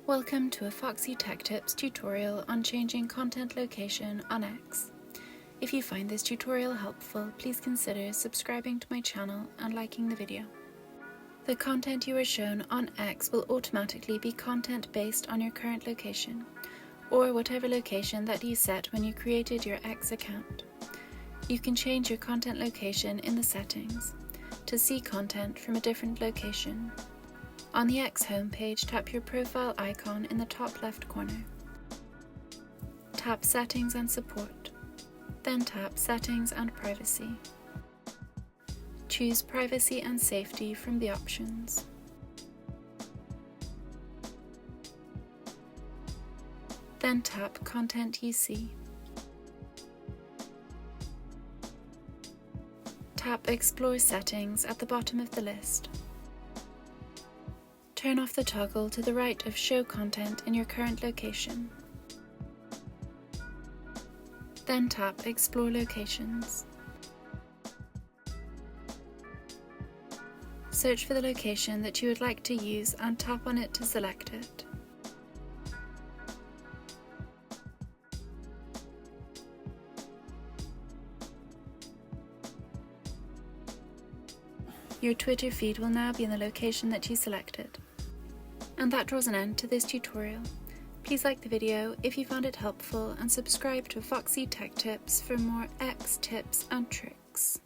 Welcome to a Foxy Tech Tips tutorial on changing content location on X. If you find this tutorial helpful, please consider subscribing to my channel and liking the video. The content you are shown on X will automatically be content based on your current location, or whatever location that you set when you created your X account. You can change your content location in the settings to see content from a different location. On the X homepage, tap your profile icon in the top left corner. Tap Settings and Support. Then tap Settings and Privacy. Choose Privacy and Safety from the options. Then tap Content You See. Tap Explore Settings at the bottom of the list. Turn off the toggle to the right of Show Content in your current location. Then tap Explore Locations. Search for the location that you would like to use and tap on it to select it. Your Twitter feed will now be in the location that you selected. And that draws an end to this tutorial. Please like the video if you found it helpful and subscribe to Foxy Tech Tips for more X tips and tricks.